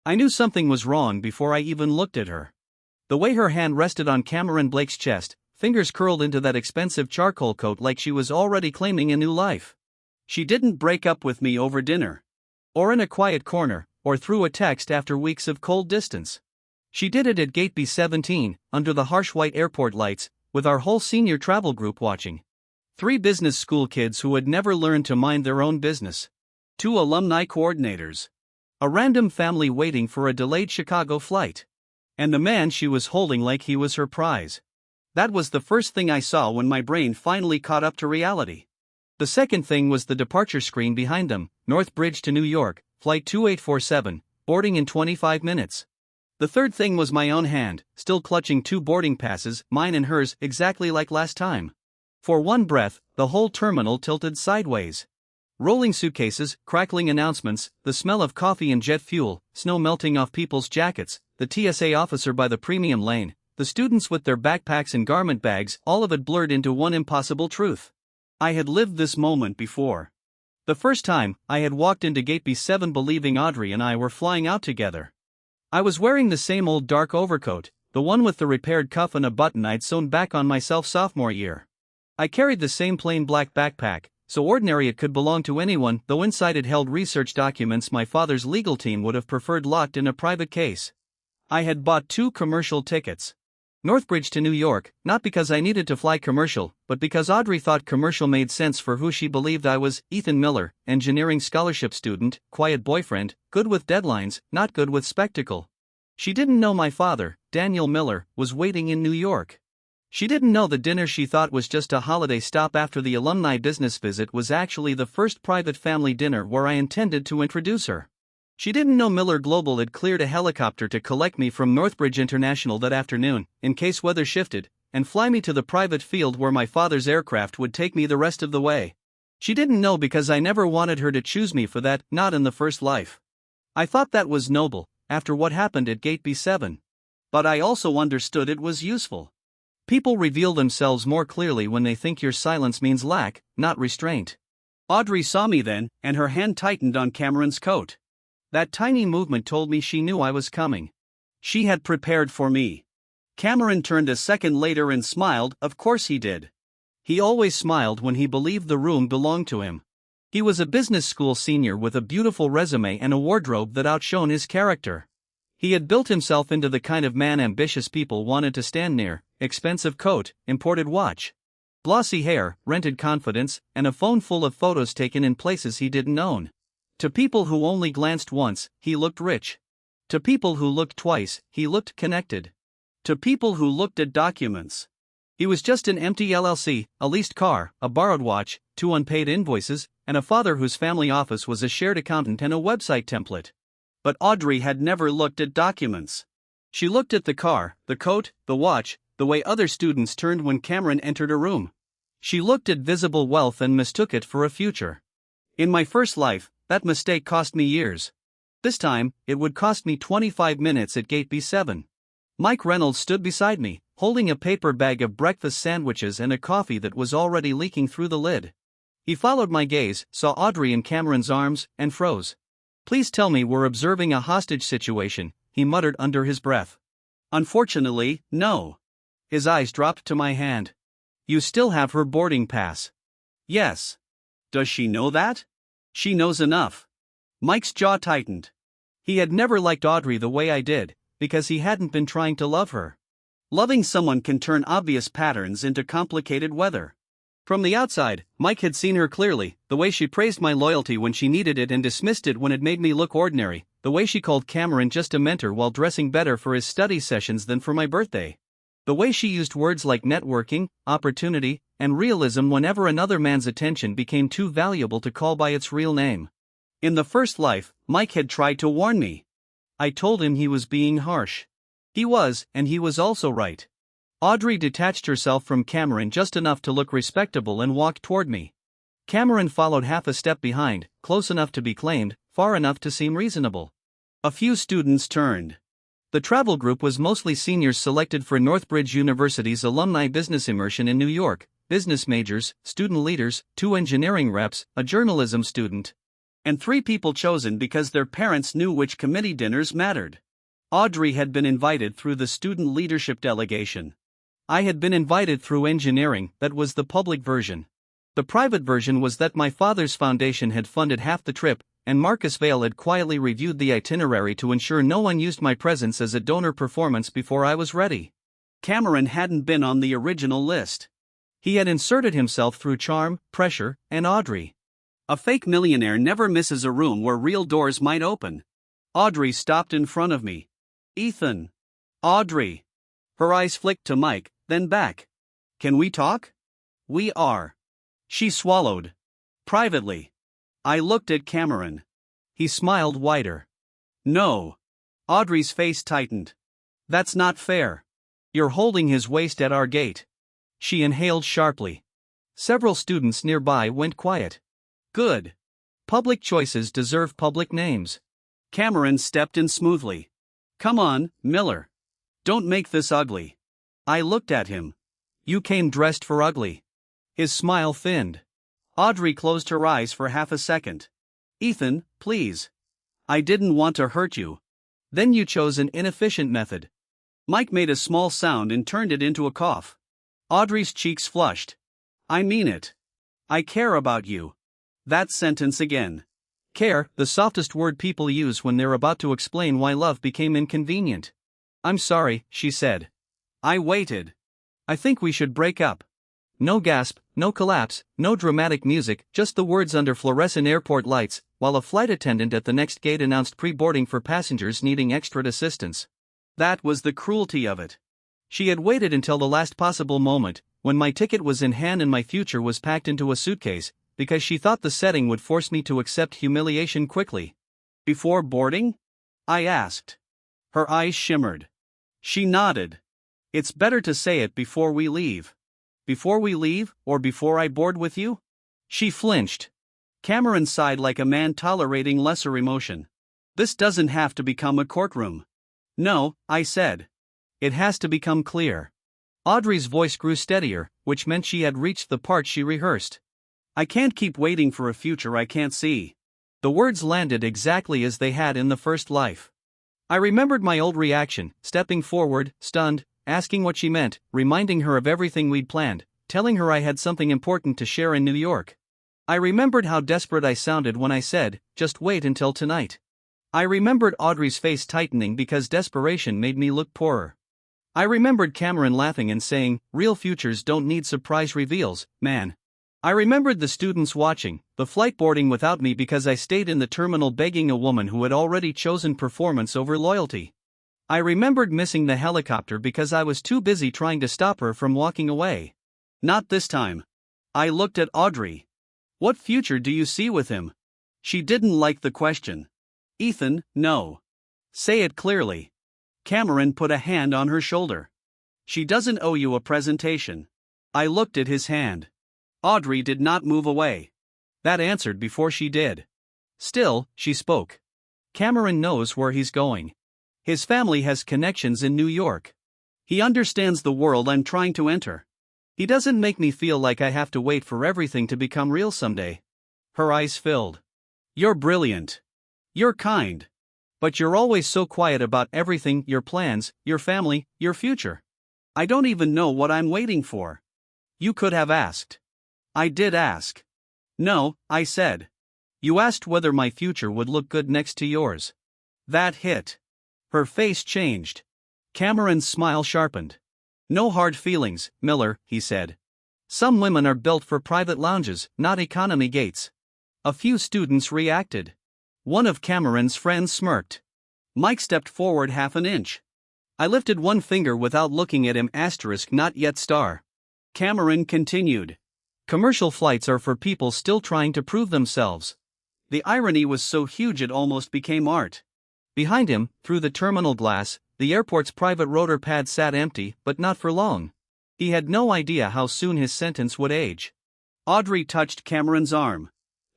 I knew something was wrong before I even looked at her. The way her hand rested on Cameron Blake's chest, fingers curled into that expensive charcoal coat like she was already claiming a new life. She didn't break up with me over dinner. Or in a quiet corner, or through a text after weeks of cold distance. She did it at Gate B17, under the harsh white airport lights, with our whole senior travel group watching. 3 business school kids who had never learned to mind their own business. 2 alumni coordinators. A random family waiting for a delayed Chicago flight. And the man she was holding like he was her prize. That was the first thing I saw when my brain finally caught up to reality. The second thing was the departure screen behind them, North Bridge to New York, flight 2847, boarding in 25 minutes. The third thing was my own hand, still clutching 2 boarding passes, mine and hers, exactly like last time. For one breath, the whole terminal tilted sideways. Rolling suitcases, crackling announcements, the smell of coffee and jet fuel, snow melting off people's jackets, the TSA officer by the premium lane, the students with their backpacks and garment bags, all of it blurred into one impossible truth. I had lived this moment before. The first time, I had walked into Gate B7 believing Audrey and I were flying out together. I was wearing the same old dark overcoat, the one with the repaired cuff and a button I'd sewn back on myself sophomore year. I carried the same plain black backpack, so ordinary it could belong to anyone, though inside it held research documents my father's legal team would have preferred locked in a private case. I had bought 2 commercial tickets. Northbridge to New York, not because I needed to fly commercial, but because Audrey thought commercial made sense for who she believed I was, Ethan Miller, engineering scholarship student, quiet boyfriend, good with deadlines, not good with spectacle. She didn't know my father, Daniel Miller, was waiting in New York. She didn't know the dinner she thought was just a holiday stop after the alumni business visit was actually the first private family dinner where I intended to introduce her. She didn't know Miller Global had cleared a helicopter to collect me from Northbridge International that afternoon, in case weather shifted, and fly me to the private field where my father's aircraft would take me the rest of the way. She didn't know because I never wanted her to choose me for that, not in the first life. I thought that was noble, after what happened at Gate B7. But I also understood it was useful. People reveal themselves more clearly when they think your silence means lack, not restraint. Audrey saw me then, and her hand tightened on Cameron's coat. That tiny movement told me she knew I was coming. She had prepared for me. Cameron turned a second later and smiled, of course he did. He always smiled when he believed the room belonged to him. He was a business school senior with a beautiful resume and a wardrobe that outshone his character. He had built himself into the kind of man ambitious people wanted to stand near: expensive coat, imported watch, glossy hair, rented confidence, and a phone full of photos taken in places he didn't own. To people who only glanced once, he looked rich. To people who looked twice, he looked connected. To people who looked at documents, he was just an empty LLC, a leased car, a borrowed watch, 2 unpaid invoices, and a father whose family office was a shared accountant and a website template. But Audrey had never looked at documents. She looked at the car, the coat, the watch, the way other students turned when Cameron entered a room. She looked at visible wealth and mistook it for a future. In my first life, that mistake cost me years. This time, it would cost me 25 minutes at Gate B7. Mike Reynolds stood beside me, holding a paper bag of breakfast sandwiches and a coffee that was already leaking through the lid. He followed my gaze, saw Audrey in Cameron's arms, and froze. "Please tell me we're observing a hostage situation," he muttered under his breath. "Unfortunately, no." His eyes dropped to my hand. "You still have her boarding pass." "Yes." "Does she know that?" "She knows enough." Mike's jaw tightened. He had never liked Audrey the way I did, because he hadn't been trying to love her. Loving someone can turn obvious patterns into complicated weather. From the outside, Mike had seen her clearly: the way she praised my loyalty when she needed it and dismissed it when it made me look ordinary, the way she called Cameron just a mentor while dressing better for his study sessions than for my birthday. The way she used words like networking, opportunity, and realism whenever another man's attention became too valuable to call by its real name. In the first life, Mike had tried to warn me. I told him he was being harsh. He was, and he was also right. Audrey detached herself from Cameron just enough to look respectable and walked toward me. Cameron followed half a step behind, close enough to be claimed, far enough to seem reasonable. A few students turned. The travel group was mostly seniors selected for Northbridge University's alumni business immersion in New York, business majors, student leaders, 2 engineering reps, a journalism student. And 3 people chosen because their parents knew which committee dinners mattered. Audrey had been invited through the student leadership delegation. I had been invited through engineering, that was the public version. The private version was that my father's foundation had funded half the trip, and Marcus Vale had quietly reviewed the itinerary to ensure no one used my presence as a donor performance before I was ready. Cameron hadn't been on the original list. He had inserted himself through charm, pressure, and Audrey. A fake millionaire never misses a room where real doors might open. Audrey stopped in front of me. Ethan. Audrey. Her eyes flicked to Mike, then back. Can we talk? We are. She swallowed. Privately. I looked at Cameron. He smiled wider. No. Audrey's face tightened. That's not fair. You're holding his waist at our gate. She inhaled sharply. Several students nearby went quiet. Good. Public choices deserve public names. Cameron stepped in smoothly. Come on, Miller. Don't make this ugly. I looked at him. You came dressed for ugly. His smile thinned. Audrey closed her eyes for half a second. Ethan, please. I didn't want to hurt you. Then you chose an inefficient method. Mike made a small sound and turned it into a cough. Audrey's cheeks flushed. I mean it. I care about you. That sentence again. Care, the softest word people use when they're about to explain why love became inconvenient. I'm sorry, she said. I waited. I think we should break up. No gasp, no collapse, no dramatic music, just the words under fluorescent airport lights, while a flight attendant at the next gate announced pre-boarding for passengers needing extra assistance. That was the cruelty of it. She had waited until the last possible moment, when my ticket was in hand and my future was packed into a suitcase, because she thought the setting would force me to accept humiliation quickly. Before boarding? I asked. Her eyes shimmered. She nodded. It's better to say it before we leave. Before we leave, or before I board with you? She flinched. Cameron sighed like a man tolerating lesser emotion. This doesn't have to become a courtroom. No, I said. It has to become clear. Audrey's voice grew steadier, which meant she had reached the part she rehearsed. I can't keep waiting for a future I can't see. The words landed exactly as they had in the first life. I remembered my old reaction, stepping forward, stunned, asking what she meant, reminding her of everything we'd planned, telling her I had something important to share in New York. I remembered how desperate I sounded when I said, just wait until tonight. I remembered Audrey's face tightening because desperation made me look poorer. I remembered Cameron laughing and saying, real futures don't need surprise reveals, man. I remembered the students watching, the flight boarding without me because I stayed in the terminal begging a woman who had already chosen performance over loyalty. I remembered missing the helicopter because I was too busy trying to stop her from walking away. Not this time. I looked at Audrey. What future do you see with him? She didn't like the question. Ethan, no. Say it clearly. Cameron put a hand on her shoulder. She doesn't owe you a presentation. I looked at his hand. Audrey did not move away. That answered before she did. Still, she spoke. Cameron knows where he's going. His family has connections in New York. He understands the world I'm trying to enter. He doesn't make me feel like I have to wait for everything to become real someday. Her eyes filled. You're brilliant. You're kind. But you're always so quiet about everything, your plans, your family, your future. I don't even know what I'm waiting for. You could have asked. I did ask. No, I said. You asked whether my future would look good next to yours. That hit. Her face changed. Cameron's smile sharpened. No hard feelings, Miller, he said. Some women are built for private lounges, not economy gates. A few students reacted. One of Cameron's friends smirked. Mike stepped forward half an inch. I lifted one finger without looking at him, asterisk not yet star. Cameron continued. Commercial flights are for people still trying to prove themselves. The irony was so huge it almost became art. Behind him, through the terminal glass, the airport's private rotor pad sat empty, but not for long. He had no idea how soon his sentence would age. Audrey touched Cameron's arm.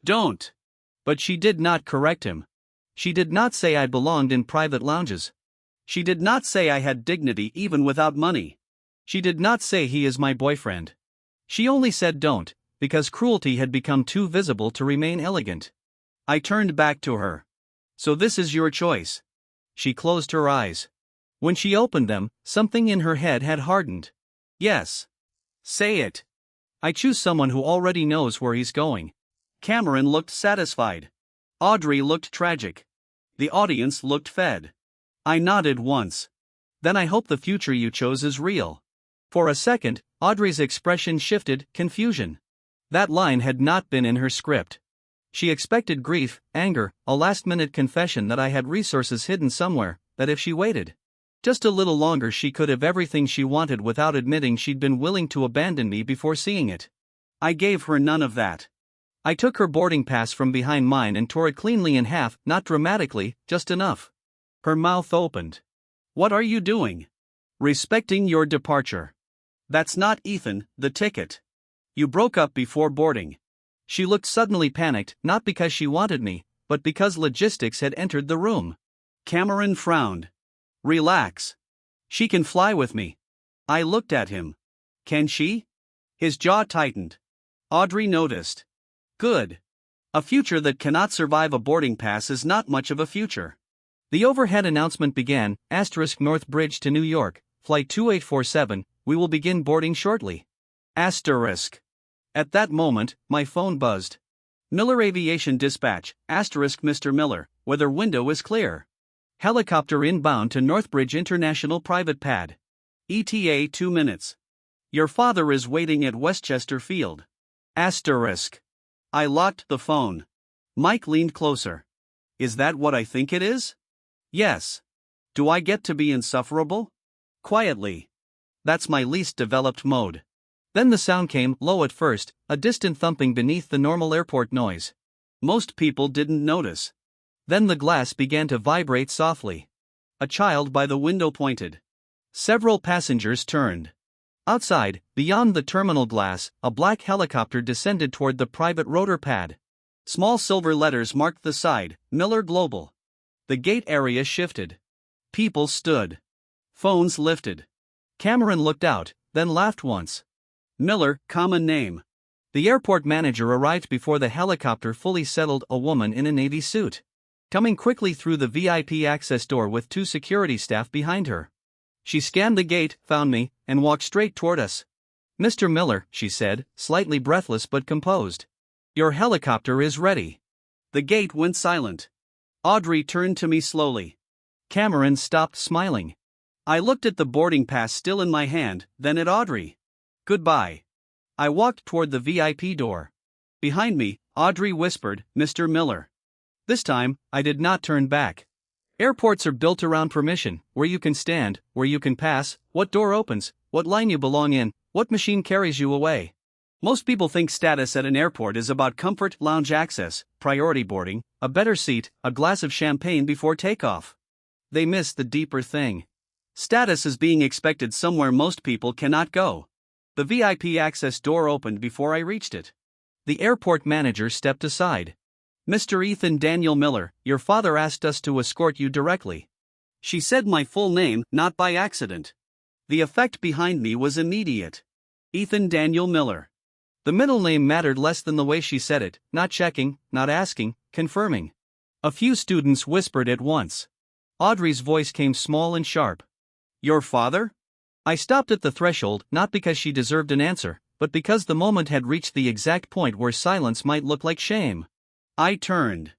Don't. But she did not correct him. She did not say I belonged in private lounges. She did not say I had dignity even without money. She did not say he is my boyfriend. She only said don't, because cruelty had become too visible to remain elegant. I turned back to her. So this is your choice. She closed her eyes. When she opened them, something in her head had hardened. Yes. Say it. I choose someone who already knows where he's going. Cameron looked satisfied. Audrey looked tragic. The audience looked fed. I nodded once. Then I hope the future you chose is real. For a second, Audrey's expression shifted, confusion. That line had not been in her script. She expected grief, anger, a last-minute confession that I had resources hidden somewhere, that if she waited just a little longer she could have everything she wanted without admitting she'd been willing to abandon me before seeing it. I gave her none of that. I took her boarding pass from behind mine and tore it cleanly in half, not dramatically, just enough. Her mouth opened. What are you doing? Respecting your departure. That's not Ethan, the ticket. You broke up before boarding. She looked suddenly panicked, not because she wanted me, but because logistics had entered the room. Cameron frowned. Relax. She can fly with me. I looked at him. Can she? His jaw tightened. Audrey noticed. Good. A future that cannot survive a boarding pass is not much of a future. The overhead announcement began, North Bridge to New York, flight 2847, we will begin boarding shortly. At that moment, my phone buzzed. Miller Aviation Dispatch, Mr. Miller, weather window is clear. Helicopter inbound to Northbridge International Private Pad. ETA 2 minutes. Your father is waiting at Westchester Field. I locked the phone. Mike leaned closer. Is that what I think it is? Yes. Do I get to be insufferable? Quietly. That's my least developed mode. Then the sound came, low at first, a distant thumping beneath the normal airport noise. Most people didn't notice. Then the glass began to vibrate softly. A child by the window pointed. Several passengers turned. Outside, beyond the terminal glass, a black helicopter descended toward the private rotor pad. Small silver letters marked the side, Miller Global. The gate area shifted. People stood. Phones lifted. Cameron looked out, then laughed once. Miller, common name. The airport manager arrived before the helicopter fully settled, a woman in a navy suit. Coming quickly through the VIP access door with 2 security staff behind her. She scanned the gate, found me, and walked straight toward us. Mr. Miller, she said, slightly breathless but composed. Your helicopter is ready. The gate went silent. Audrey turned to me slowly. Cameron stopped smiling. I looked at the boarding pass still in my hand, then at Audrey. Goodbye. I walked toward the VIP door. Behind me, Audrey whispered, Mr. Miller. This time, I did not turn back. Airports are built around permission, where you can stand, where you can pass, what door opens, what line you belong in, what machine carries you away. Most people think status at an airport is about comfort, lounge access, priority boarding, a better seat, a glass of champagne before takeoff. They miss the deeper thing. Status is being expected somewhere most people cannot go. The VIP access door opened before I reached it. The airport manager stepped aside. Mr. Ethan Daniel Miller, your father asked us to escort you directly. She said my full name, not by accident. The effect behind me was immediate. Ethan Daniel Miller. The middle name mattered less than the way she said it, not checking, not asking, confirming. A few students whispered at once. Audrey's voice came small and sharp. Your father? I stopped at the threshold, not because she deserved an answer, but because the moment had reached the exact point where silence might look like shame. I turned.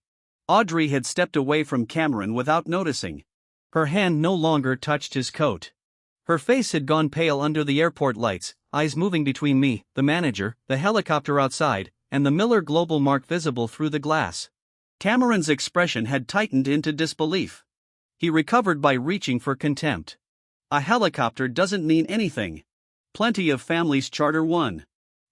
Audrey had stepped away from Cameron without noticing. Her hand no longer touched his coat. Her face had gone pale under the airport lights, eyes moving between me, the manager, the helicopter outside, and the Miller Global mark visible through the glass. Cameron's expression had tightened into disbelief. He recovered by reaching for contempt. A helicopter doesn't mean anything. Plenty of families charter one.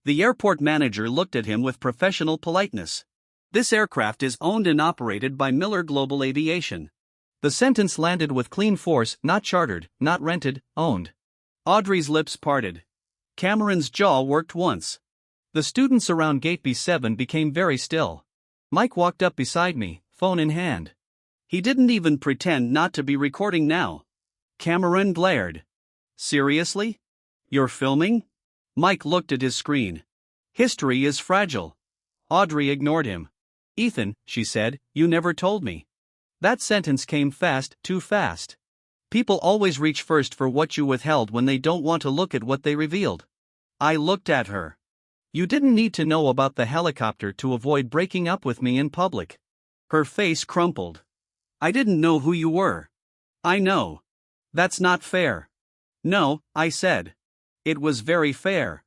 The airport manager looked at him with professional politeness. This aircraft is owned and operated by Miller Global Aviation. The sentence landed with clean force, not chartered, not rented, owned. Audrey's lips parted. Cameron's jaw worked once. The students around Gate B7 became very still. Mike walked up beside me, phone in hand. He didn't even pretend not to be recording now. Cameron glared. Seriously? You're filming? Mike looked at his screen. History is fragile. Audrey ignored him. Ethan, she said, you never told me. That sentence came fast, too fast. People always reach first for what you withheld when they don't want to look at what they revealed. I looked at her. You didn't need to know about the helicopter to avoid breaking up with me in public. Her face crumpled. I didn't know who you were. I know. That's not fair. No, I said. It was very fair.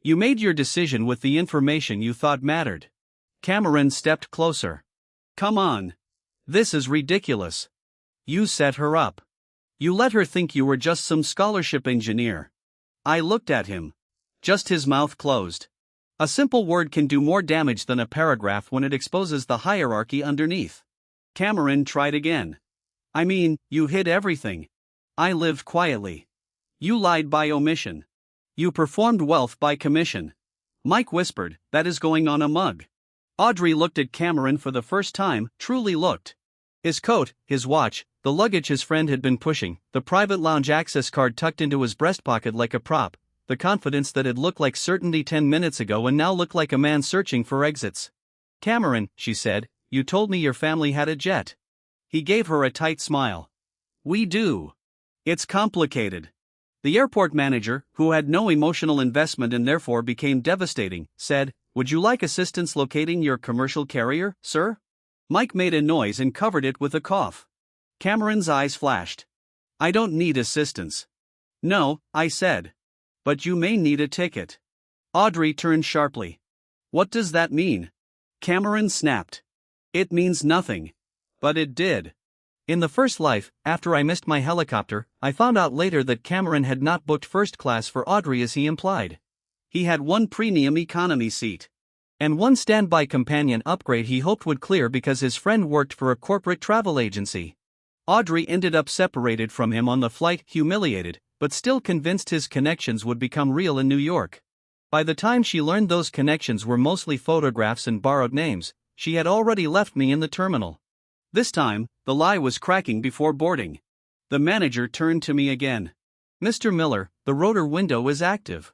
You made your decision with the information you thought mattered. Cameron stepped closer. Come on. This is ridiculous. You set her up. You let her think you were just some scholarship engineer. I looked at him. Just his mouth closed. A simple word can do more damage than a paragraph when it exposes the hierarchy underneath. Cameron tried again. I mean, you hid everything. I lived quietly. You lied by omission. You performed wealth by commission. Mike whispered, that is going on a mug. Audrey looked at Cameron for the first time, truly looked. His coat, his watch, the luggage his friend had been pushing, the private lounge access card tucked into his breast pocket like a prop, the confidence that had looked like certainty 10 minutes ago and now looked like a man searching for exits. Cameron, she said, you told me your family had a jet. He gave her a tight smile. We do. It's complicated. The airport manager, who had no emotional investment and therefore became devastating, said, would you like assistance locating your commercial carrier, sir? Mike made a noise and covered it with a cough. Cameron's eyes flashed. I don't need assistance. No, I said. But you may need a ticket. Audrey turned sharply. What does that mean? Cameron snapped. It means nothing. But it did. In the first life, after I missed my helicopter, I found out later that Cameron had not booked first class for Audrey as he implied. He had one premium economy seat. And one standby companion upgrade he hoped would clear because his friend worked for a corporate travel agency. Audrey ended up separated from him on the flight, humiliated, but still convinced his connections would become real in New York. By the time she learned those connections were mostly photographs and borrowed names, she had already left me in the terminal. This time, the lie was cracking before boarding. The manager turned to me again. Mr. Miller, the rotor window is active.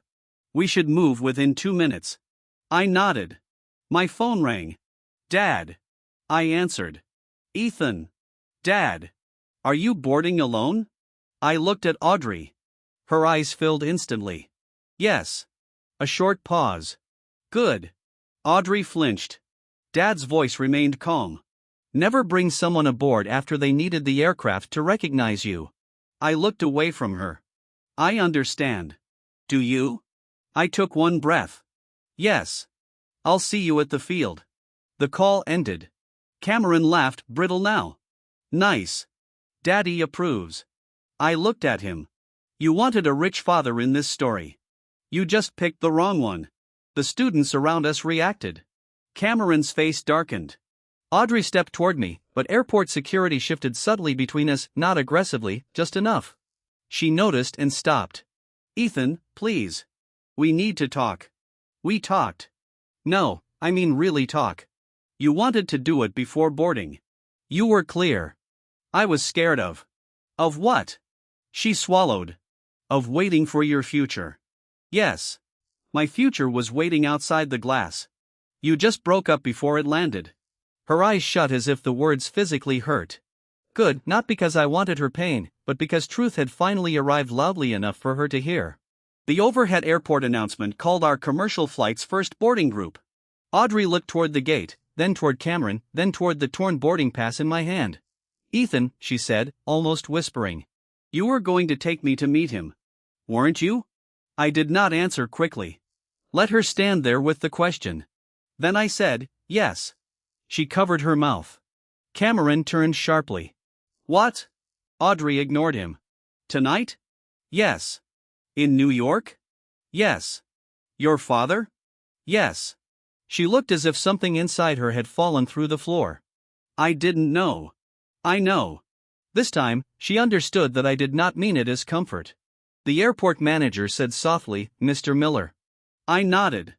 We should move within 2 minutes. I nodded. My phone rang. Dad. I answered. Ethan. Dad. Are you boarding alone? I looked at Audrey. Her eyes filled instantly. Yes. A short pause. Good. Audrey flinched. Dad's voice remained calm. Never bring someone aboard after they needed the aircraft to recognize you. I looked away from her. I understand. Do you? I took one breath. Yes. I'll see you at the field. The call ended. Cameron laughed, brittle now. Nice. Daddy approves. I looked at him. You wanted a rich father in this story. You just picked the wrong one. The students around us reacted. Cameron's face darkened. Audrey stepped toward me, but airport security shifted subtly between us, not aggressively, just enough. She noticed and stopped. Ethan, please. We need to talk. We talked. No, I mean really talk. You wanted to do it before boarding. You were clear. I was scared of. Of what? She swallowed. Of waiting for your future. Yes. My future was waiting outside the glass. You just broke up before it landed. Her eyes shut as if the words physically hurt. Good, not because I wanted her pain, but because truth had finally arrived loudly enough for her to hear. The overhead airport announcement called our commercial flight's first boarding group. Audrey looked toward the gate, then toward Cameron, then toward the torn boarding pass in my hand. Ethan, she said, almost whispering. You were going to take me to meet him. Weren't you? I did not answer quickly. Let her stand there with the question. Then I said, yes. She covered her mouth. Cameron turned sharply. What? Audrey ignored him. Tonight? Yes. In New York? Yes. Your father? Yes. She looked as if something inside her had fallen through the floor. I didn't know. I know. This time, she understood that I did not mean it as comfort. The airport manager said softly, Mr. Miller. I nodded.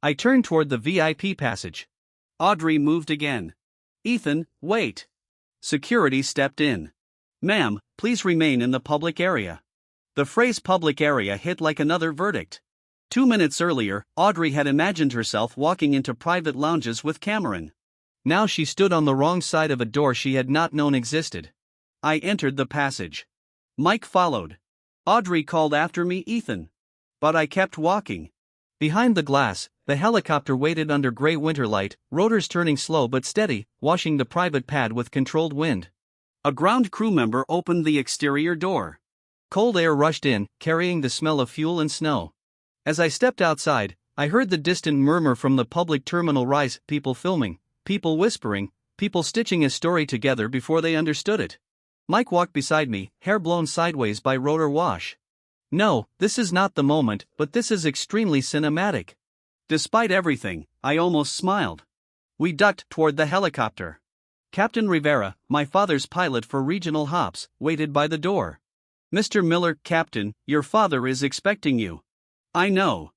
I turned toward the VIP passage. Audrey moved again. Ethan, wait. Security stepped in. Ma'am, please remain in the public area. The phrase public area hit like another verdict. 2 minutes earlier, Audrey had imagined herself walking into private lounges with Cameron. Now she stood on the wrong side of a door she had not known existed. I entered the passage. Mike followed. Audrey called after me, "Ethan." But I kept walking. Behind the glass, the helicopter waited under gray winter light, rotors turning slow but steady, washing the private pad with controlled wind. A ground crew member opened the exterior door. Cold air rushed in, carrying the smell of fuel and snow. As I stepped outside, I heard the distant murmur from the public terminal rise, people filming, people whispering, people stitching a story together before they understood it. Mike walked beside me, hair blown sideways by rotor wash. No, this is not the moment, but this is extremely cinematic. Despite everything, I almost smiled. We ducked toward the helicopter. Captain Rivera, my father's pilot for regional hops, waited by the door. "Mr. Miller, Captain, your father is expecting you." "I know."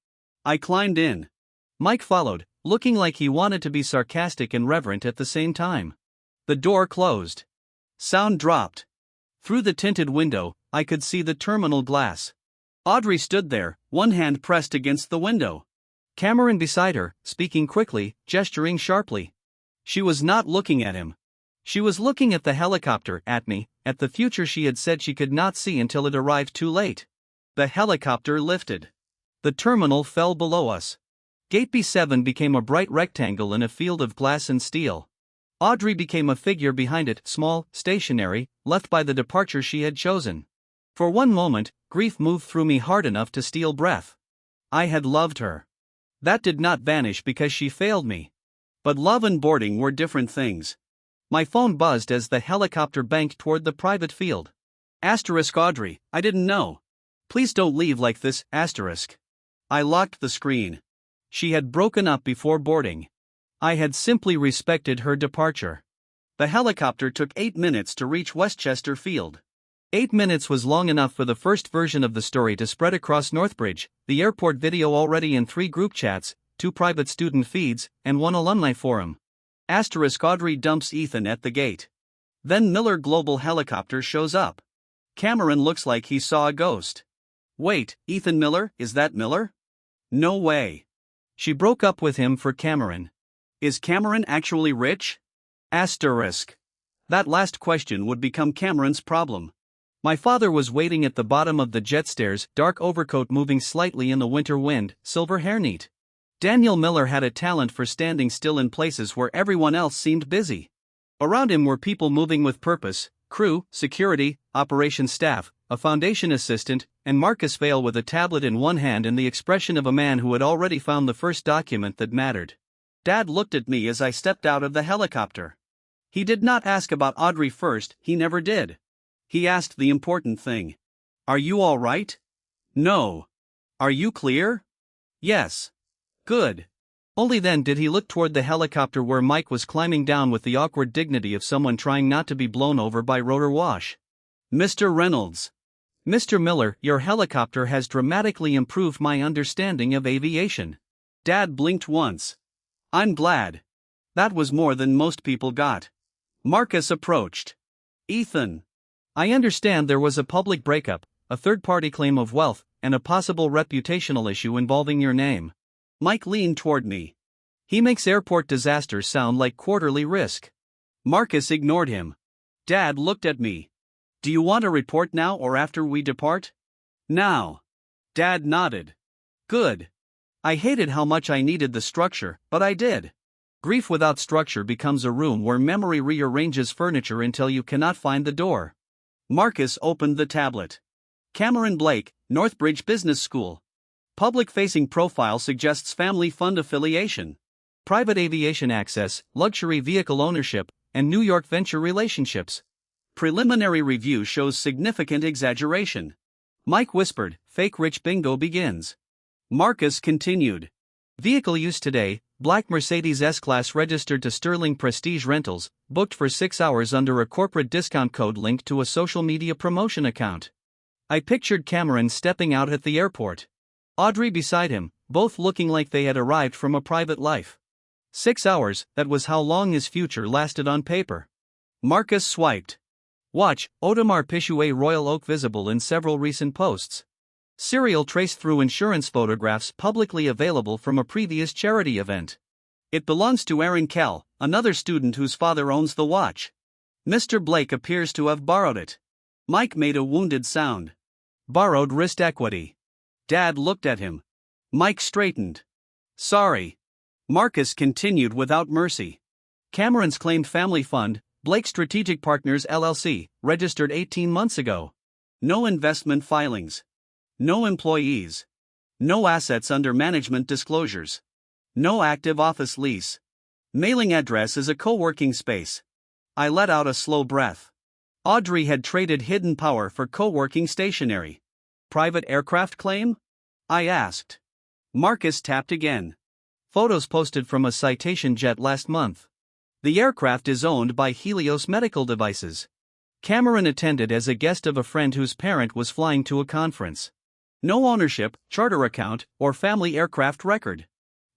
I climbed in. Mike followed, looking like he wanted to be sarcastic and reverent at the same time. The door closed. Sound dropped. Through the tinted window, I could see the terminal glass. Audrey stood there, one hand pressed against the window. Cameron beside her, speaking quickly, gesturing sharply. She was not looking at him. She was looking at the helicopter, at me, at the future she had said she could not see until it arrived too late. The helicopter lifted. The terminal fell below us. Gate B7 became a bright rectangle in a field of glass and steel. Audrey became a figure behind it, small, stationary, left by the departure she had chosen. For one moment, grief moved through me hard enough to steal breath. I had loved her. That did not vanish because she failed me. But love and boarding were different things. My phone buzzed as the helicopter banked toward the private field. Audrey, I didn't know. Please don't leave like this, I locked the screen. She had broken up before boarding. I had simply respected her departure. The helicopter took 8 minutes to reach Westchester Field. 8 minutes was long enough for the first version of the story to spread across Northbridge, the airport video already in 3 group chats, 2 private student feeds, and 1 alumni forum. Audrey dumps Ethan at the gate. Then Miller Global Helicopter shows up. Cameron looks like he saw a ghost. Wait, Ethan Miller, is that Miller? No way. She broke up with him for Cameron. Is Cameron actually rich? That last question would become Cameron's problem. My father was waiting at the bottom of the jet stairs, dark overcoat moving slightly in the winter wind, silver hair neat. Daniel Miller had a talent for standing still in places where everyone else seemed busy. Around him were people moving with purpose, crew, security, operations staff, a foundation assistant, and Marcus Vale with a tablet in one hand and the expression of a man who had already found the first document that mattered. Dad looked at me as I stepped out of the helicopter. He did not ask about Audrey first, he never did. He asked the important thing. Are you all right? No. Are you clear? Yes. Good. Only then did he look toward the helicopter where Mike was climbing down with the awkward dignity of someone trying not to be blown over by rotor wash. Mr. Reynolds. Mr. Miller, your helicopter has dramatically improved my understanding of aviation. Dad blinked once. I'm glad. That was more than most people got. Marcus approached. Ethan. I understand there was a public breakup, a third-party claim of wealth, and a possible reputational issue involving your name. Mike leaned toward me. He makes airport disasters sound like quarterly risk. Marcus ignored him. Dad looked at me. Do you want a report now or after we depart? Now. Dad nodded. Good. I hated how much I needed the structure, but I did. Grief without structure becomes a room where memory rearranges furniture until you cannot find the door. Marcus opened the tablet. Cameron Blake, Northbridge Business School. Public-facing profile suggests family fund affiliation. Private aviation access, luxury vehicle ownership, and New York venture relationships. Preliminary review shows significant exaggeration. Mike whispered, fake rich bingo begins. Marcus continued. Vehicle use today, black Mercedes S-Class registered to Sterling Prestige Rentals, booked for 6 hours under a corporate discount code linked to a social media promotion account. I pictured Cameron stepping out at the airport. Audrey beside him, both looking like they had arrived from a private life. 6 hours, that was how long his future lasted on paper. Marcus swiped. Watch, Audemars Piguet Royal Oak visible in several recent posts. Serial traced through insurance photographs publicly available from a previous charity event. It belongs to Aaron Kell, another student whose father owns the watch. Mr. Blake appears to have borrowed it. Mike made a wounded sound. Borrowed wrist equity. Dad looked at him. Mike straightened. Sorry. Marcus continued without mercy. Cameron's claimed family fund, Blake Strategic Partners LLC, registered 18 months ago. No investment filings. No employees. No assets under management disclosures. No active office lease. Mailing address is a co-working space. I let out a slow breath. Audrey had traded hidden power for co-working stationery. Private aircraft claim? I asked. Marcus tapped again. Photos posted from a Citation jet last month. The aircraft is owned by Helios Medical Devices. Cameron attended as a guest of a friend whose parent was flying to a conference. No ownership, charter account, or family aircraft record.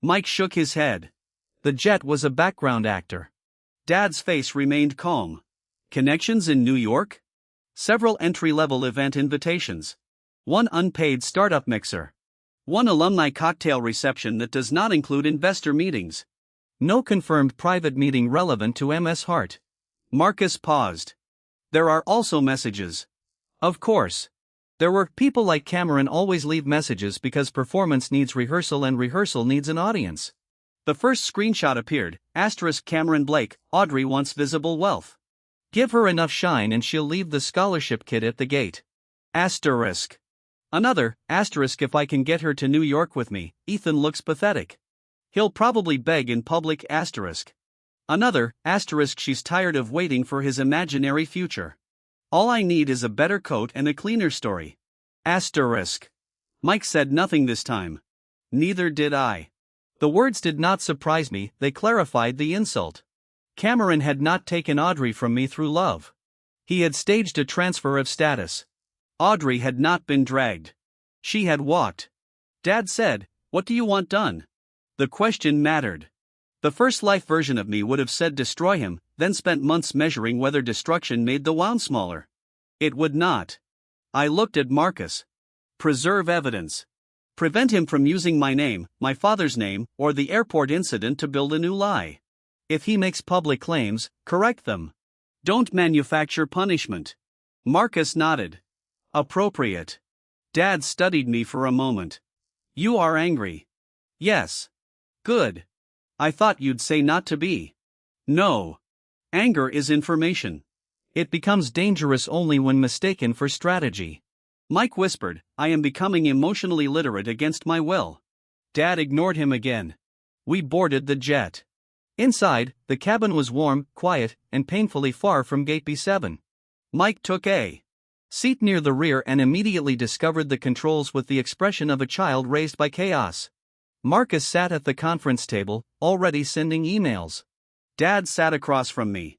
Mike shook his head. The jet was a background actor. Dad's face remained calm. Connections in New York? Several entry-level event invitations. One unpaid startup mixer. One alumni cocktail reception that does not include investor meetings. No confirmed private meeting relevant to MS Hart. Marcus paused. There are also messages. Of course. There were people like Cameron always leave messages because performance needs rehearsal and rehearsal needs an audience. The first screenshot appeared, Cameron Blake, Audrey wants visible wealth. Give her enough shine and she'll leave the scholarship kid at the gate. Another, if I can get her to New York with me, Ethan looks pathetic. He'll probably beg in public. Another, she's tired of waiting for his imaginary future. All I need is a better coat and a cleaner story. Mike said nothing this time. Neither did I. The words did not surprise me, they clarified the insult. Cameron had not taken Audrey from me through love. He had staged a transfer of status. Audrey had not been dragged. She had walked. Dad said, "What do you want done?" The question mattered. The first life version of me would have said destroy him, then spent months measuring whether destruction made the wound smaller. It would not. I looked at Marcus. Preserve evidence. Prevent him from using my name, my father's name, or the airport incident to build a new lie. If he makes public claims, correct them. Don't manufacture punishment. Marcus nodded. Appropriate. Dad studied me for a moment. You are angry. Yes. Good. I thought you'd say not to be. No. Anger is information. It becomes dangerous only when mistaken for strategy. Mike whispered, I am becoming emotionally literate against my will. Dad ignored him again. We boarded the jet. Inside, the cabin was warm, quiet, and painfully far from Gate B7. Mike took a seat near the rear and immediately discovered the controls with the expression of a child raised by chaos. Marcus sat at the conference table, already sending emails. Dad sat across from me.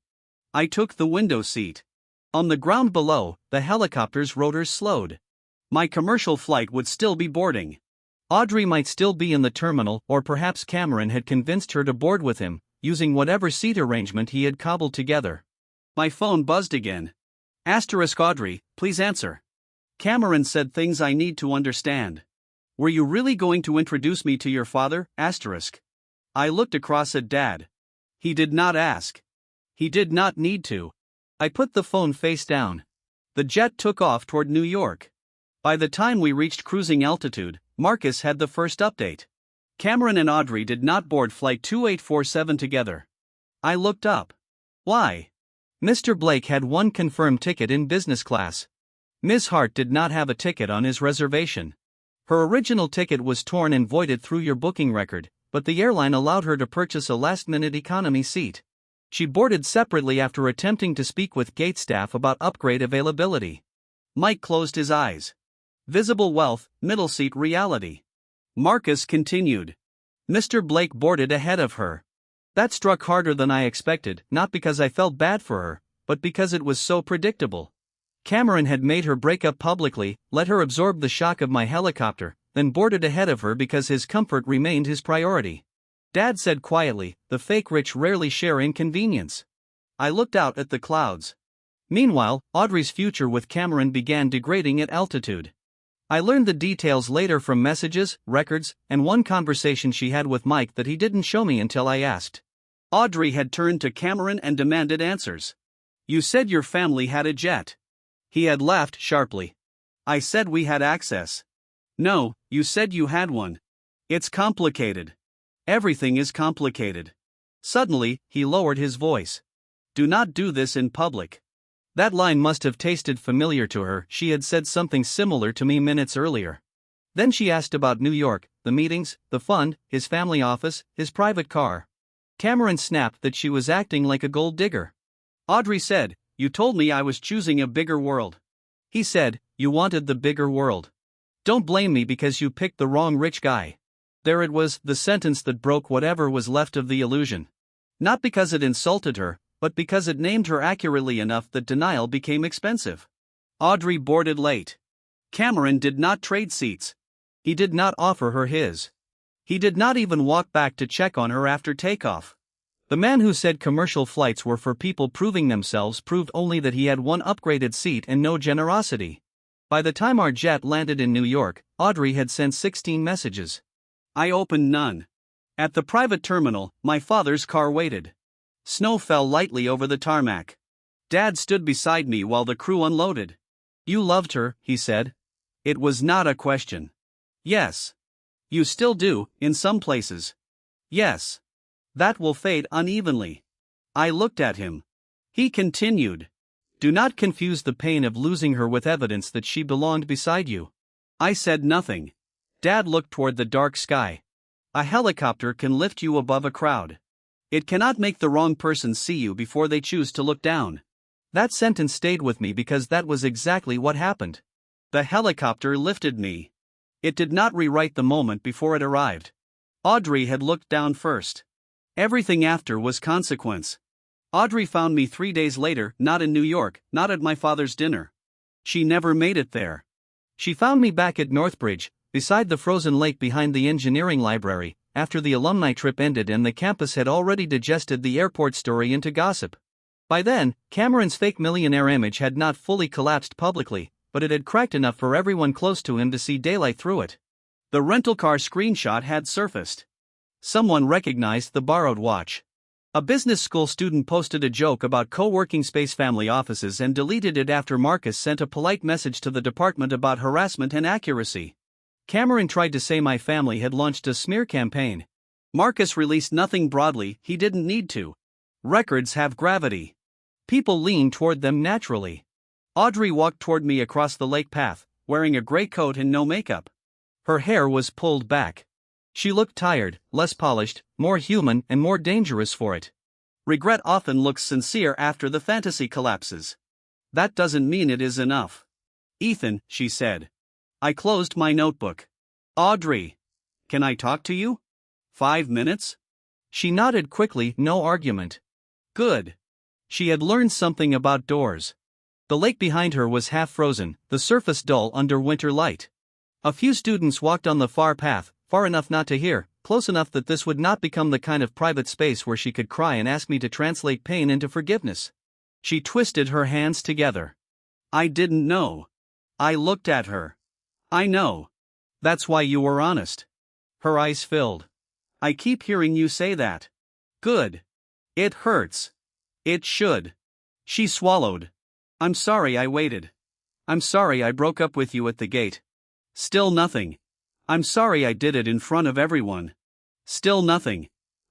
I took the window seat. On the ground below, the helicopter's rotors slowed. My commercial flight would still be boarding. Audrey might still be in the terminal, or perhaps Cameron had convinced her to board with him, using whatever seat arrangement he had cobbled together. My phone buzzed again. Audrey, please answer. Cameron said things I need to understand. Were you really going to introduce me to your father? I looked across at Dad. He did not ask. He did not need to. I put the phone face down. The jet took off toward New York. By the time we reached cruising altitude, Marcus had the first update. Cameron and Audrey did not board Flight 2847 together. I looked up. Why? Mr. Blake had one confirmed ticket in business class. Ms. Hart did not have a ticket on his reservation. Her original ticket was torn and voided through your booking record, but the airline allowed her to purchase a last-minute economy seat. She boarded separately after attempting to speak with gate staff about upgrade availability. Mike closed his eyes. Visible wealth, middle seat reality. Marcus continued. Mr. Blake boarded ahead of her. That struck harder than I expected, not because I felt bad for her, but because it was so predictable. Cameron had made her break up publicly, let her absorb the shock of my helicopter, then boarded ahead of her because his comfort remained his priority. Dad said quietly, the fake rich rarely share inconvenience. I looked out at the clouds. Meanwhile, Audrey's future with Cameron began degrading at altitude. I learned the details later from messages, records, and one conversation she had with Mike that he didn't show me until I asked. Audrey had turned to Cameron and demanded answers. You said your family had a jet. He had laughed sharply. I said we had access. No, you said you had one. It's complicated. Everything is complicated. Suddenly, he lowered his voice. Do not do this in public. That line must have tasted familiar to her. She had said something similar to me minutes earlier. Then she asked about New York, the meetings, the fund, his family office, his private car. Cameron snapped that she was acting like a gold digger. Audrey said, You told me I was choosing a bigger world. He said, You wanted the bigger world. Don't blame me because you picked the wrong rich guy. There it was, the sentence that broke whatever was left of the illusion. Not because it insulted her, but because it named her accurately enough that denial became expensive. Audrey boarded late. Cameron did not trade seats. He did not offer her his. He did not even walk back to check on her after takeoff. The man who said commercial flights were for people proving themselves proved only that he had one upgraded seat and no generosity. By the time our jet landed in New York, Audrey had sent 16 messages. I opened none. At the private terminal, my father's car waited. Snow fell lightly over the tarmac. Dad stood beside me while the crew unloaded. You loved her, he said. It was not a question. Yes. You still do, in some places. Yes. That will fade unevenly. I looked at him. He continued. Do not confuse the pain of losing her with evidence that she belonged beside you. I said nothing. Dad looked toward the dark sky. A helicopter can lift you above a crowd. It cannot make the wrong person see you before they choose to look down. That sentence stayed with me because that was exactly what happened. The helicopter lifted me. It did not rewrite the moment before it arrived. Audrey had looked down first. Everything after was consequence. Audrey found me 3 days later, not in New York, not at my father's dinner. She never made it there. She found me back at Northbridge, beside the frozen lake behind the engineering library, after the alumni trip ended and the campus had already digested the airport story into gossip. By then, Cameron's fake millionaire image had not fully collapsed publicly, but it had cracked enough for everyone close to him to see daylight through it. The rental car screenshot had surfaced. Someone recognized the borrowed watch. A business school student posted a joke about co-working space family offices and deleted it after Marcus sent a polite message to the department about harassment and accuracy. Cameron tried to say my family had launched a smear campaign. Marcus released nothing broadly, he didn't need to. Records have gravity. People lean toward them naturally. Audrey walked toward me across the lake path, wearing a gray coat and no makeup. Her hair was pulled back. She looked tired, less polished, more human and more dangerous for it. Regret often looks sincere after the fantasy collapses. That doesn't mean it is enough. Ethan, she said. I closed my notebook. Audrey. Can I talk to you? 5 minutes? She nodded quickly, no argument. Good. She had learned something about doors. The lake behind her was half frozen, the surface dull under winter light. A few students walked on the far path, far enough not to hear, close enough that this would not become the kind of private space where she could cry and ask me to translate pain into forgiveness. She twisted her hands together. I didn't know. I looked at her. I know. That's why you were honest. Her eyes filled. I keep hearing you say that. Good. It hurts. It should. She swallowed. I'm sorry I waited. I'm sorry I broke up with you at the gate. Still nothing. I'm sorry I did it in front of everyone. Still nothing.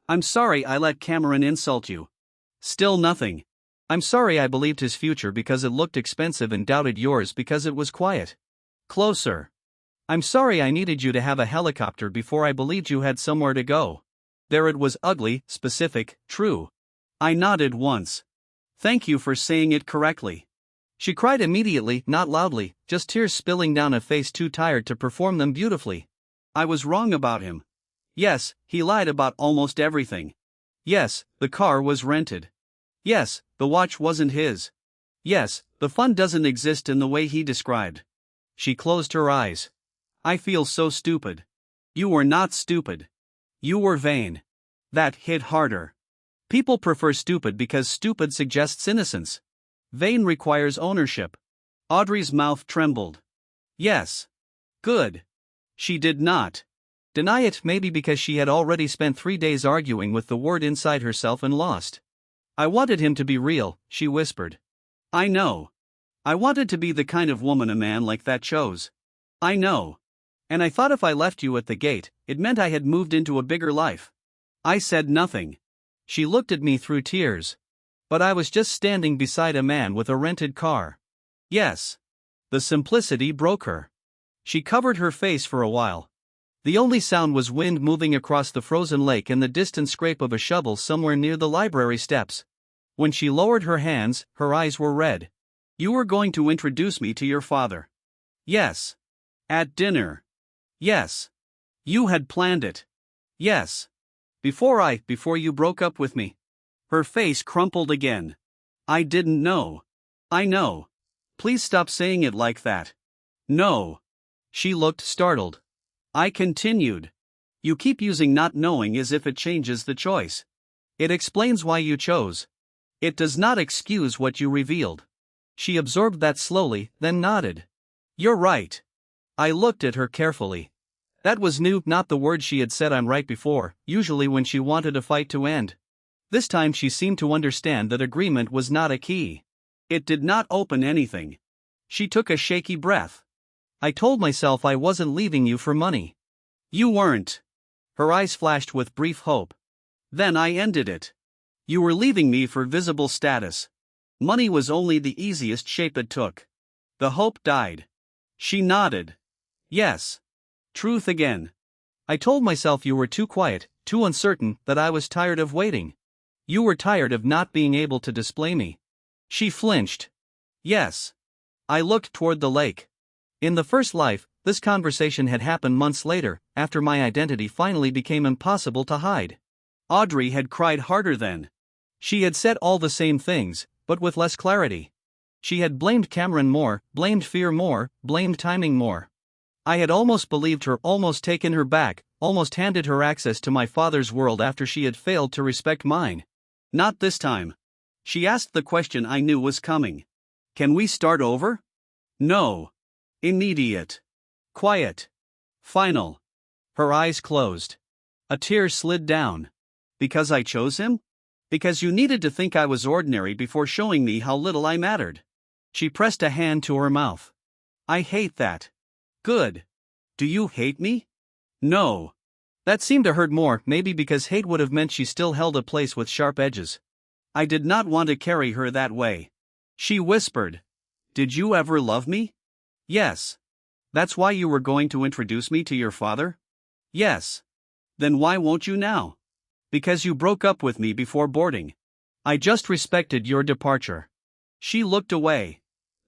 I'm sorry I let Cameron insult you. Still nothing. I'm sorry I believed his future because it looked expensive and doubted yours because it was quiet. Closer. I'm sorry I needed you to have a helicopter before I believed you had somewhere to go. There it was, ugly, specific, true. I nodded once. Thank you for saying it correctly. She cried immediately, not loudly, just tears spilling down a face too tired to perform them beautifully. I was wrong about him. Yes, he lied about almost everything. Yes, the car was rented. Yes, the watch wasn't his. Yes, the fun doesn't exist in the way he described. She closed her eyes. I feel so stupid. You were not stupid. You were vain. That hit harder. People prefer stupid because stupid suggests innocence. Vain requires ownership. Audrey's mouth trembled. Yes. Good. She did not deny it, maybe because she had already spent 3 days arguing with the word inside herself and lost. I wanted him to be real, she whispered. I know. I wanted to be the kind of woman a man like that chose. I know. And I thought if I left you at the gate, it meant I had moved into a bigger life. I said nothing. She looked at me through tears. But I was just standing beside a man with a rented car. Yes. The simplicity broke her. She covered her face for a while. The only sound was wind moving across the frozen lake and the distant scrape of a shovel somewhere near the library steps. When she lowered her hands, her eyes were red. You were going to introduce me to your father. Yes. At dinner. Yes. You had planned it. Yes. Before you broke up with me. Her face crumpled again. I didn't know. I know. Please stop saying it like that. No. She looked startled. I continued. You keep using not knowing as if it changes the choice. It explains why you chose. It does not excuse what you revealed. She absorbed that slowly, then nodded. You're right. I looked at her carefully. That was new, not the word she had said I'm right before, usually when she wanted a fight to end. This time she seemed to understand that agreement was not a key. It did not open anything. She took a shaky breath. I told myself I wasn't leaving you for money. You weren't. Her eyes flashed with brief hope. Then I ended it. You were leaving me for visible status. Money was only the easiest shape it took. The hope died. She nodded. Yes. Truth again. I told myself you were too quiet, too uncertain, that I was tired of waiting. You were tired of not being able to display me. She flinched. Yes. I looked toward the lake. In the first life, this conversation had happened months later, after my identity finally became impossible to hide. Audrey had cried harder then. She had said all the same things, but with less clarity. She had blamed Cameron more, blamed fear more, blamed timing more. I had almost believed her, almost taken her back, almost handed her access to my father's world after she had failed to respect mine. Not this time. She asked the question I knew was coming. Can we start over? No. Immediate. Quiet. Final. Her eyes closed. A tear slid down. Because I chose him? Because you needed to think I was ordinary before showing me how little I mattered. She pressed a hand to her mouth. I hate that. Good. Do you hate me? No. That seemed to hurt more, maybe because hate would have meant she still held a place with sharp edges. I did not want to carry her that way. She whispered. Did you ever love me? Yes. That's why you were going to introduce me to your father? Yes. Then why won't you now? Because you broke up with me before boarding. I just respected your departure. She looked away.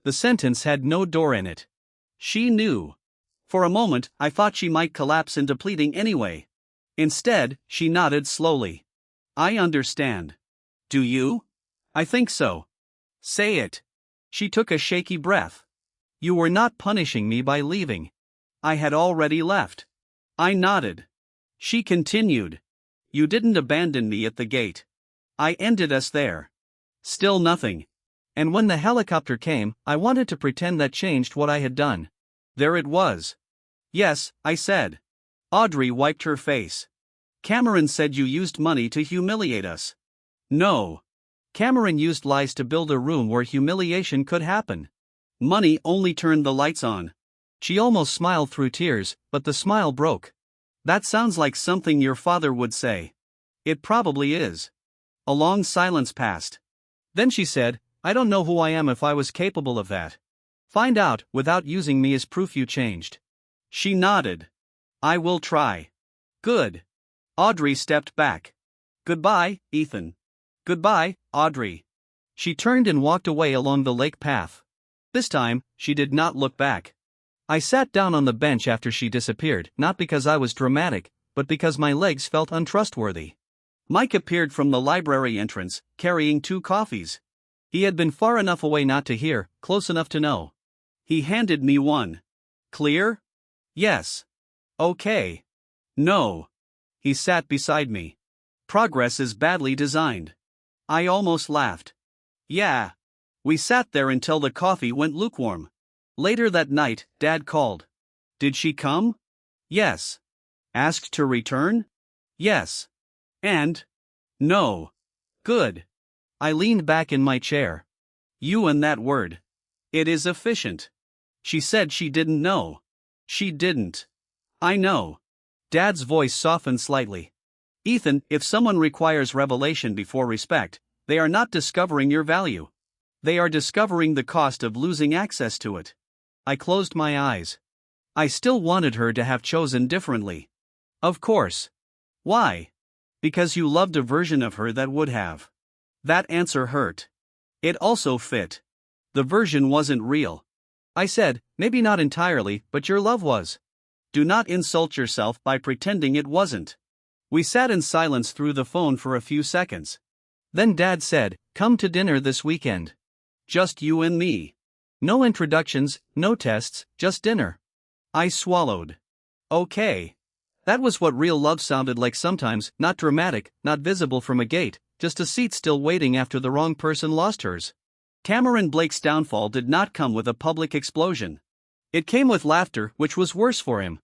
The sentence had no door in it. She knew. For a moment, I thought she might collapse into pleading anyway. Instead, she nodded slowly. I understand. Do you? I think so. Say it. She took a shaky breath. You were not punishing me by leaving. I had already left. I nodded. She continued. You didn't abandon me at the gate. I ended us there. Still nothing. And when the helicopter came, I wanted to pretend that changed what I had done. There it was. Yes, I said. Audrey wiped her face. Cameron said you used money to humiliate us. No. Cameron used lies to build a room where humiliation could happen. Money only turned the lights on. She almost smiled through tears, but the smile broke. That sounds like something your father would say. It probably is. A long silence passed. Then she said, I don't know who I am if I was capable of that. Find out, without using me as proof you changed. She nodded. I will try. Good. Audrey stepped back. Goodbye, Ethan. Goodbye, Audrey. She turned and walked away along the lake path. This time, she did not look back. I sat down on the bench after she disappeared, not because I was dramatic, but because my legs felt untrustworthy. Mike appeared from the library entrance, carrying 2 coffees. He had been far enough away not to hear, close enough to know. He handed me one. Clear? Yes. Okay. No. He sat beside me. Progress is badly designed. I almost laughed. Yeah. We sat there until the coffee went lukewarm. Later that night, Dad called. Did she come? Yes. Asked to return? Yes. And? No. Good. I leaned back in my chair. You and that word. It is efficient. She said she didn't know. She didn't. I know. Dad's voice softened slightly. Ethan, if someone requires revelation before respect, they are not discovering your value. They are discovering the cost of losing access to it. I closed my eyes. I still wanted her to have chosen differently. Of course. Why? Because you loved a version of her that would have. That answer hurt. It also fit. The version wasn't real. I said, maybe not entirely, but your love was. Do not insult yourself by pretending it wasn't. We sat in silence through the phone for a few seconds. Then Dad said, come to dinner this weekend. Just you and me. No introductions, no tests, just dinner. I swallowed. Okay. That was what real love sounded like sometimes, not dramatic, not visible from a gate, just a seat still waiting after the wrong person lost hers. Cameron Blake's downfall did not come with a public explosion. It came with laughter, which was worse for him.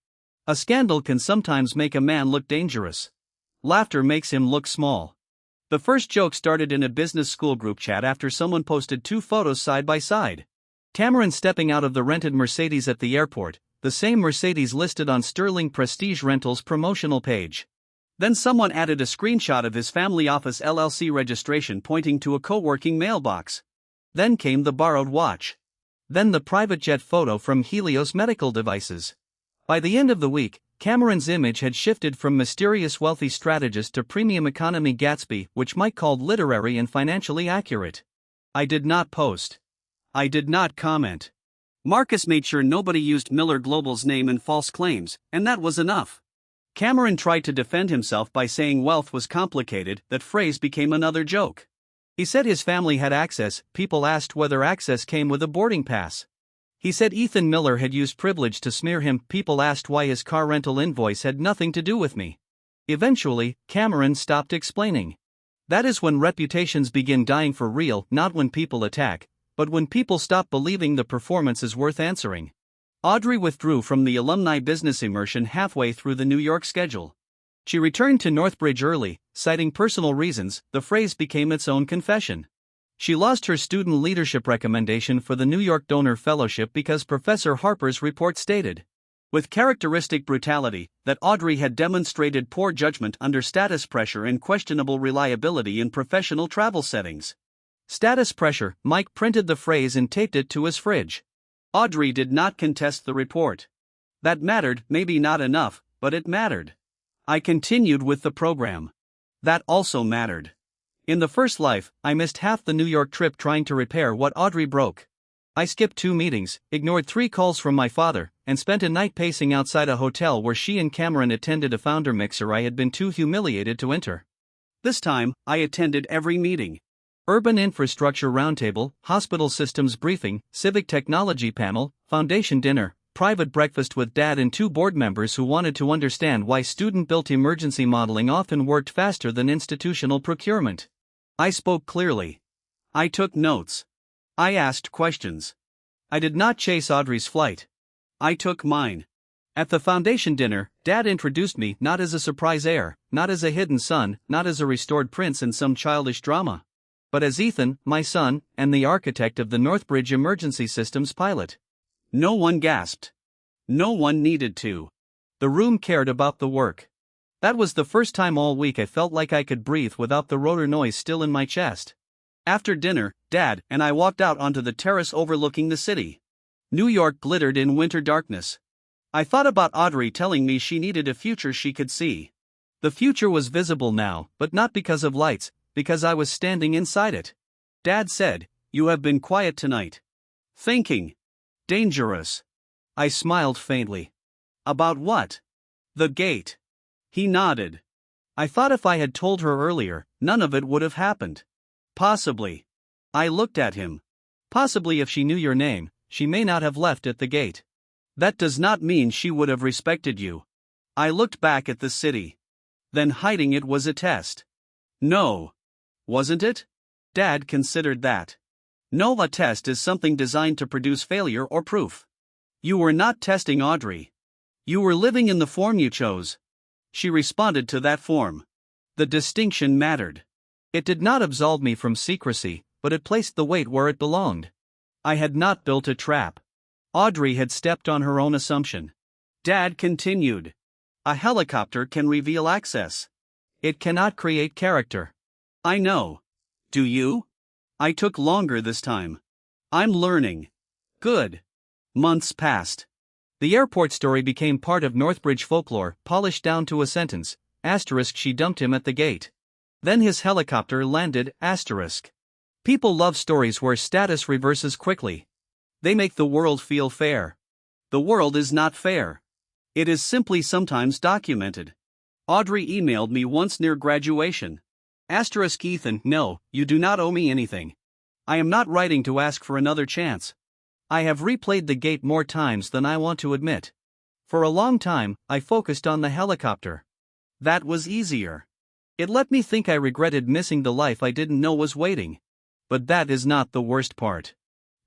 A scandal can sometimes make a man look dangerous. Laughter makes him look small. The first joke started in a business school group chat after someone posted 2 photos side by side. Cameron stepping out of the rented Mercedes at the airport, the same Mercedes listed on Sterling Prestige Rentals' promotional page. Then someone added a screenshot of his family office LLC registration pointing to a co-working mailbox. Then came the borrowed watch. Then the private jet photo from Helios Medical Devices. By the end of the week, Cameron's image had shifted from mysterious wealthy strategist to premium economy Gatsby, which Mike called literary and financially accurate. I did not post. I did not comment. Marcus made sure nobody used Miller Global's name in false claims, and that was enough. Cameron tried to defend himself by saying wealth was complicated. That phrase became another joke. He said his family had access. People asked whether access came with a boarding pass. He said Ethan Miller had used privilege to smear him. People asked why his car rental invoice had nothing to do with me. Eventually, Cameron stopped explaining. That is when reputations begin dying for real, not when people attack, but when people stop believing the performance is worth answering. Audrey withdrew from the alumni business immersion halfway through the New York schedule. She returned to Northbridge early, citing personal reasons. The phrase became its own confession. She lost her student leadership recommendation for the New York Donor Fellowship because Professor Harper's report stated, with characteristic brutality, that Audrey had demonstrated poor judgment under status pressure and questionable reliability in professional travel settings. Status pressure. Mike printed the phrase and taped it to his fridge. Audrey did not contest the report. That mattered, maybe not enough, but it mattered. I continued with the program. That also mattered. In the first life, I missed half the New York trip trying to repair what Audrey broke. I skipped 2 meetings, ignored 3 calls from my father, and spent a night pacing outside a hotel where she and Cameron attended a founder mixer I had been too humiliated to enter. This time, I attended every meeting. Urban Infrastructure Roundtable, Hospital Systems Briefing, Civic Technology Panel, Foundation Dinner, private breakfast with Dad and 2 board members who wanted to understand why student-built emergency modeling often worked faster than institutional procurement. I spoke clearly. I took notes. I asked questions. I did not chase Audrey's flight. I took mine. At the foundation dinner, Dad introduced me not as a surprise heir, not as a hidden son, not as a restored prince in some childish drama, but as Ethan, my son, and the architect of the Northbridge Emergency Systems pilot. No one gasped. No one needed to. The room cared about the work. That was the first time all week I felt like I could breathe without the rotor noise still in my chest. After dinner, Dad and I walked out onto the terrace overlooking the city. New York glittered in winter darkness. I thought about Audrey telling me she needed a future she could see. The future was visible now, but not because of lights, because I was standing inside it. Dad said, "You have been quiet tonight." Thinking. Dangerous. I smiled faintly. About what? The gate. He nodded. I thought if I had told her earlier, none of it would have happened. Possibly. I looked at him. Possibly if she knew your name, she may not have left at the gate. That does not mean she would have respected you. I looked back at the city. Then hiding it was a test. No. Wasn't it? Dad considered that. No, a test is something designed to produce failure or proof. You were not testing Audrey. You were living in the form you chose. She responded to that form. The distinction mattered. It did not absolve me from secrecy, but it placed the weight where it belonged. I had not built a trap. Audrey had stepped on her own assumption. Dad continued. A helicopter can reveal access. It cannot create character. I know. Do you? I took longer this time. I'm learning. Good. Months passed. The airport story became part of Northbridge folklore, polished down to a sentence. Asterisk, she dumped him at the gate. Then his helicopter landed. Asterisk. People love stories where status reverses quickly. They make the world feel fair. The world is not fair. It is simply sometimes documented. Audrey emailed me once near graduation. Asterisk, Ethan, no, you do not owe me anything. I am not writing to ask for another chance. I have replayed the gate more times than I want to admit. For a long time, I focused on the helicopter. That was easier. It let me think I regretted missing the life I didn't know was waiting. But that is not the worst part.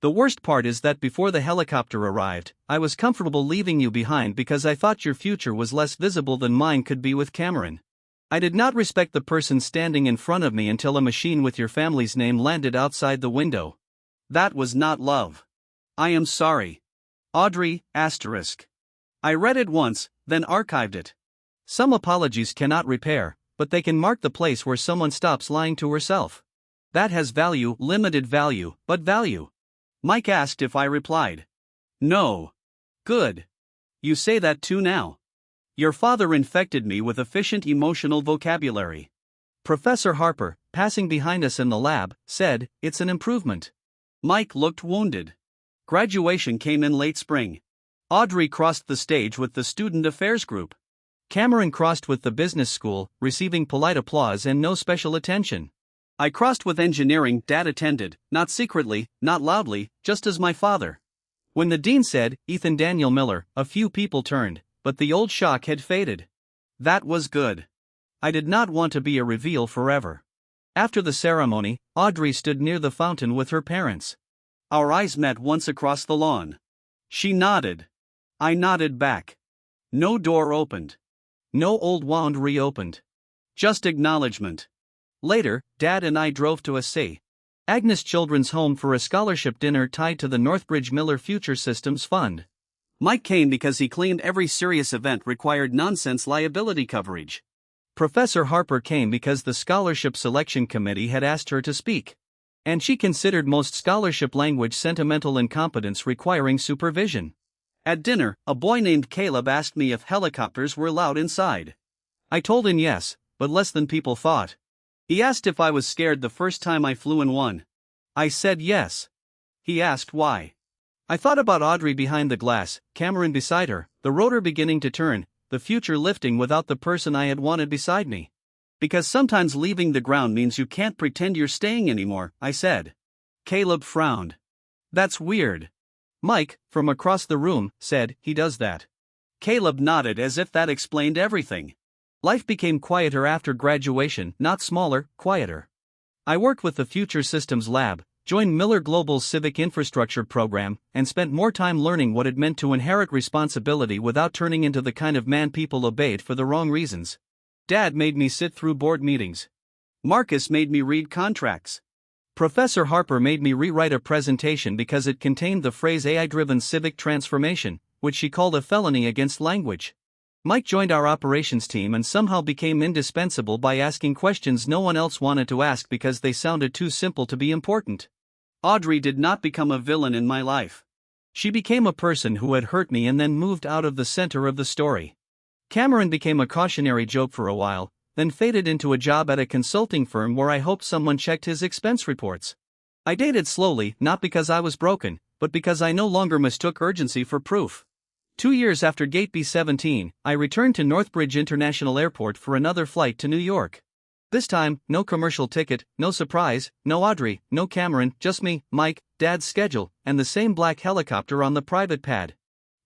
The worst part is that before the helicopter arrived, I was comfortable leaving you behind because I thought your future was less visible than mine could be with Cameron. I did not respect the person standing in front of me until a machine with your family's name landed outside the window. That was not love. I am sorry. Audrey, asterisk. I read it once, then archived it. Some apologies cannot repair, but they can mark the place where someone stops lying to herself. That has value, limited value, but value. Mike asked if I replied. No. Good. You say that too now. Your father infected me with efficient emotional vocabulary. Professor Harper, passing behind us in the lab, said, it's an improvement. Mike looked wounded. Graduation came in late spring. Audrey crossed the stage with the student affairs group. Cameron crossed with the business school, receiving polite applause and no special attention. I crossed with engineering. Dad attended, not secretly, not loudly, just as my father. When the dean said, Ethan Daniel Miller, a few people turned, but the old shock had faded. That was good. I did not want to be a reveal forever. After the ceremony, Audrey stood near the fountain with her parents. Our eyes met once across the lawn. She nodded. I nodded back. No door opened. No old wound reopened. Just acknowledgement. Later, Dad and I drove to a St. Agnes Children's Home for a scholarship dinner tied to the Northbridge Miller Future Systems Fund. Mike came because he claimed every serious event required nonsense liability coverage. Professor Harper came because the scholarship selection committee had asked her to speak. And she considered most scholarship language sentimental incompetence requiring supervision. At dinner, a boy named Caleb asked me if helicopters were allowed inside. I told him yes, but less than people thought. He asked if I was scared the first time I flew in one. I said yes. He asked why. I thought about Audrey behind the glass, Cameron beside her, the rotor beginning to turn, the future lifting without the person I had wanted beside me. Because sometimes leaving the ground means you can't pretend you're staying anymore, I said. Caleb frowned. That's weird. Mike, from across the room, said, he does that. Caleb nodded as if that explained everything. Life became quieter after graduation, not smaller, quieter. I worked with the Future Systems Lab, joined Miller Global's Civic Infrastructure Program, and spent more time learning what it meant to inherit responsibility without turning into the kind of man people obeyed for the wrong reasons. Dad made me sit through board meetings. Marcus made me read contracts. Professor Harper made me rewrite a presentation because it contained the phrase AI-driven civic transformation, which she called a felony against language. Mike joined our operations team and somehow became indispensable by asking questions no one else wanted to ask because they sounded too simple to be important. Audrey did not become a villain in my life. She became a person who had hurt me and then moved out of the center of the story. Cameron became a cautionary joke for a while, then faded into a job at a consulting firm where I hoped someone checked his expense reports. I dated slowly, not because I was broken, but because I no longer mistook urgency for proof. 2 years after Gate B-17, I returned to Northbridge International Airport for another flight to New York. This time, no commercial ticket, no surprise, no Audrey, no Cameron, just me, Mike, Dad's schedule, and the same black helicopter on the private pad.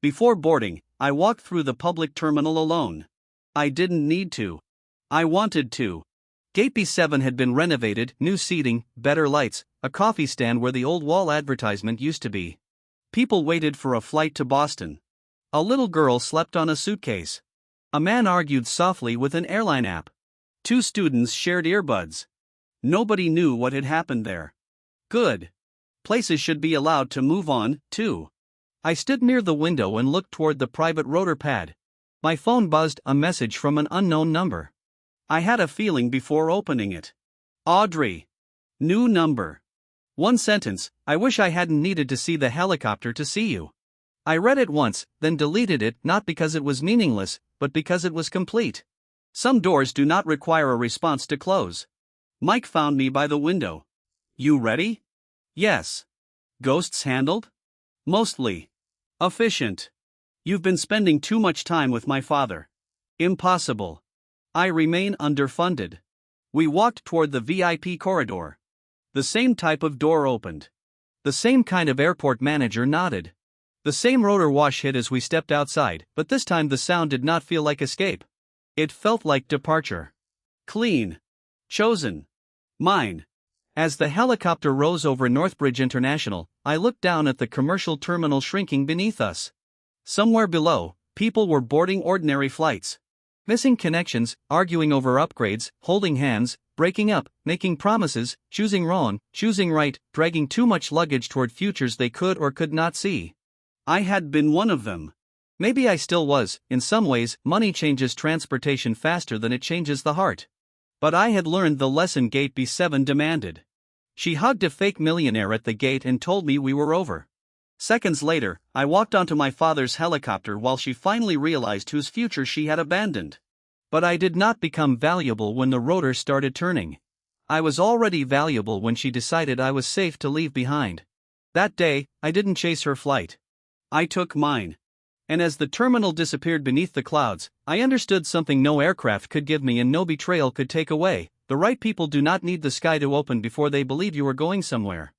Before boarding, I walked through the public terminal alone. I didn't need to. I wanted to. Gate B7 had been renovated, new seating, better lights, a coffee stand where the old wall advertisement used to be. People waited for a flight to Boston. A little girl slept on a suitcase. A man argued softly with an airline app. Two students shared earbuds. Nobody knew what had happened there. Good. Places should be allowed to move on, too. I stood near the window and looked toward the private rotor pad. My phone buzzed, a message from an unknown number. I had a feeling before opening it. Audrey. New number. One sentence, I wish I hadn't needed to see the helicopter to see you. I read it once, then deleted it, not because it was meaningless, but because it was complete. Some doors do not require a response to close. Mike found me by the window. You ready? Yes. Ghosts handled? Mostly. Efficient. You've been spending too much time with my father. Impossible. I remain underfunded. We walked toward the VIP corridor. The same type of door opened. The same kind of airport manager nodded. The same rotor wash hit as we stepped outside, but this time the sound did not feel like escape. It felt like departure. Clean. Chosen. Mine. As the helicopter rose over Northbridge International, I looked down at the commercial terminal shrinking beneath us. Somewhere below, people were boarding ordinary flights. Missing connections, arguing over upgrades, holding hands, breaking up, making promises, choosing wrong, choosing right, dragging too much luggage toward futures they could or could not see. I had been one of them. Maybe I still was. In some ways, money changes transportation faster than it changes the heart. But I had learned the lesson Gate B7 demanded. She hugged a fake millionaire at the gate and told me we were over. Seconds later, I walked onto my father's helicopter while she finally realized whose future she had abandoned. But I did not become valuable when the rotor started turning. I was already valuable when she decided I was safe to leave behind. That day, I didn't chase her flight. I took mine. And as the terminal disappeared beneath the clouds, I understood something no aircraft could give me and no betrayal could take away. The right people do not need the sky to open before they believe you are going somewhere.